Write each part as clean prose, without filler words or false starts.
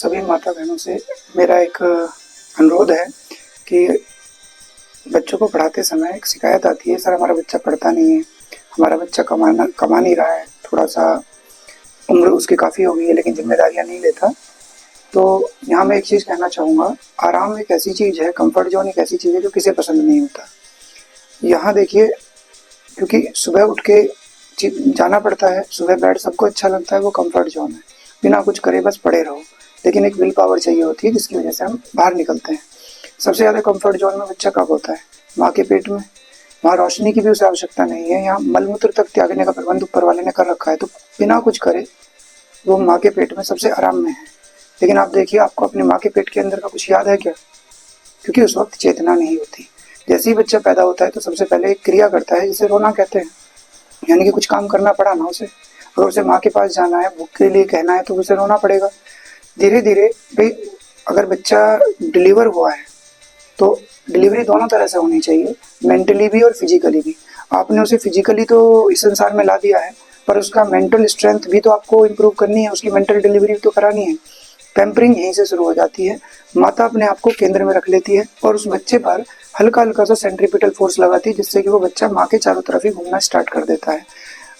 सभी माता बहनों से मेरा एक अनुरोध है कि बच्चों को पढ़ाते समय एक शिकायत आती है, सर हमारा बच्चा पढ़ता नहीं है, हमारा बच्चा कमा नहीं रहा है, थोड़ा-सा उम्र उसकी काफ़ी हो गई है लेकिन ज़िम्मेदारियाँ नहीं लेता। तो यहाँ मैं एक चीज़ कहना चाहूँगा, आराम एक ऐसी चीज़ है, कम्फ़र्ट ज़ोन एक ऐसी चीज़ है जो किसे पसंद नहीं होता। यहाँ देखिए, क्योंकि सुबह उठ के जाना पड़ता है, सुबह बेड सबको अच्छा लगता है, वो कम्फ़र्ट ज़ोन है। बिना कुछ करे बस पड़े रहो, लेकिन एक विल पावर चाहिए होती है जिसकी वजह से हम बाहर निकलते हैं। सबसे ज़्यादा कम्फ़र्ट ज़ोन में बच्चा कब होता है? माँ के पेट में। वहाँ रोशनी की भी उसे आवश्यकता नहीं है, यहाँ मल-मूत्र तक त्यागने का प्रबंध ऊपर वाले ने कर रखा है, तो बिना कुछ करे वो माँ के पेट में सबसे आराम में है। लेकिन आप देखिए, आपको अपनी माँ के पेट के अंदर का कुछ याद है क्या? क्योंकि उस वक़्त चेतना नहीं होती। जैसे ही बच्चा पैदा होता है तो सबसे पहले एक क्रिया करता है जिसे रोना कहते हैं, यानी कि कुछ काम करना पड़ा ना उसे। अगर उसे माँ के पास जाना है, भूख के लिए कहना है तो उसे रोना पड़ेगा। धीरे-धीरे भई अगर बच्चा डिलीवर हुआ है, तो डिलीवरी दोनों तरह से होनी चाहिए, मेंटली भी और फिज़िकली भी। आपने उसे फिज़िकली तो इस संसार में ला दिया है, पर उसका मेंटल स्ट्रेंथ भी तो आपको इम्प्रूव करनी है, उसकी मेंटल डिलीवरी भी तो करानी है। पैम्परिंग यहीं से शुरू हो जाती है। माता अपने आप को केंद्र में रख लेती है और उस बच्चे पर हल्का-हल्का सा सेंट्रीपिटल फ़ोर्स लगाती है, जिससे कि वो बच्चा माँ के चारों तरफ ही घूमना स्टार्ट कर देता है।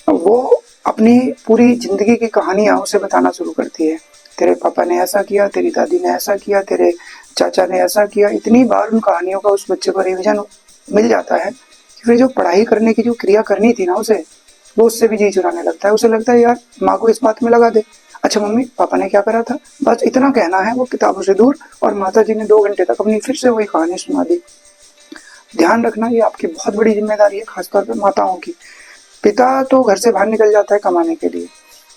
वो अपनी पूरी ज़िंदगी की कहानियाँ उसे बताना शुरू करती है। तेरे पापा ने ऐसा किया, तेरी दादी ने ऐसा किया, तेरे चाचा ने ऐसा किया। इतनी बार उन कहानियों का उस बच्चे को रिवीजन मिल जाता है कि फिर जो पढ़ाई करने की जो क्रिया करनी थी ना उसे, वो उससे भी जी चुराने लगता है। उसे लगता है यार माँ को इस बात में लगा दे। अच्छा मम्मी पापा ने क्या करा था? बस इतना कहना है, वो किताबों से दूर, और माताजी ने 2 घंटे तक अपनी फिर से वही कहानी सुना दी। ध्यान रखना, ये आपकी बहुत बड़ी ज़िम्मेदारी है, खासतौर पे माताओं की। पिता तो घर से बाहर निकल जाता है कमाने के लिए।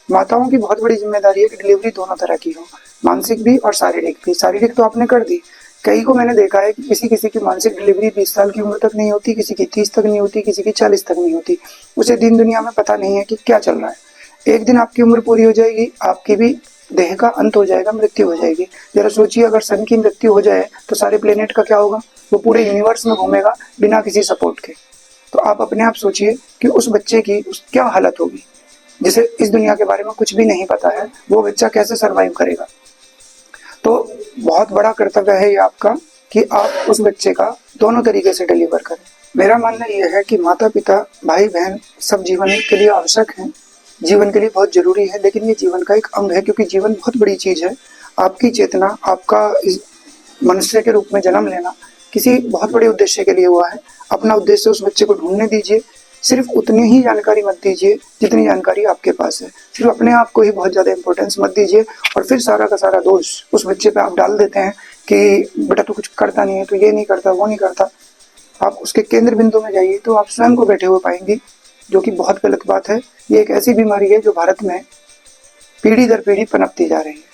माताओं की बहुत बड़ी ज़िम्मेदारी है कि डिलीवरी दोनों तरह की हो, मानसिक भी और शारीरिक भी। शारीरिक तो आपने कर दी। कई को मैंने देखा है कि किसी-किसी की मानसिक डिलीवरी 20 साल की उम्र तक नहीं होती, किसी की 30 तक नहीं होती, किसी की 40 तक नहीं होती। उसे दीन दुनिया में पता नहीं है कि क्या चल रहा है। एक दिन आपकी उम्र पूरी हो जाएगी, आपकी भी देह का अंत हो जाएगा, मृत्यु हो जाएगी। ज़रा सोचिए, अगर सन की मृत्यु हो जाए तो सारे प्लेनेट का क्या होगा? वो पूरे यूनिवर्स में घूमेगा बिना किसी सपोर्ट के। तो आप अपने आप सोचिए कि उस बच्चे की क्या हालत होगी, जिसे इस दुनिया के बारे में कुछ भी नहीं पता है, वो बच्चा कैसे सर्वाइव करेगा। तो बहुत बड़ा कर्तव्य है ये आपका कि आप उस बच्चे का दोनों तरीके से डिलीवर करें। मेरा मानना ये है कि माता पिता भाई बहन सब जीवन के लिए आवश्यक हैं, जीवन के लिए बहुत जरूरी है, लेकिन ये जीवन का एक अंग है, क्योंकि जीवन बहुत बड़ी चीज है। आपकी चेतना, आपका इस मनुष्य के रूप में जन्म लेना किसी बहुत बड़े उद्देश्य के लिए हुआ है। अपना उद्देश्य उस बच्चे को ढूंढने दीजिए। सिर्फ उतनी ही जानकारी मत दीजिए जितनी जानकारी आपके पास है। सिर्फ अपने आप को ही बहुत ज़्यादा इंपॉर्टेंस मत दीजिए और फिर सारा का सारा दोष उस बच्चे पे आप डाल देते हैं कि बेटा तू कुछ करता नहीं है, तो ये नहीं करता, वो नहीं करता। आप उसके केंद्र बिंदु में जाइए तो आप स्वयं को बैठे हुए पाएंगे, जो कि बहुत गलत बात है। ये एक ऐसी बीमारी है जो भारत में पीढ़ी दर पीढ़ी पनपती जा रही है।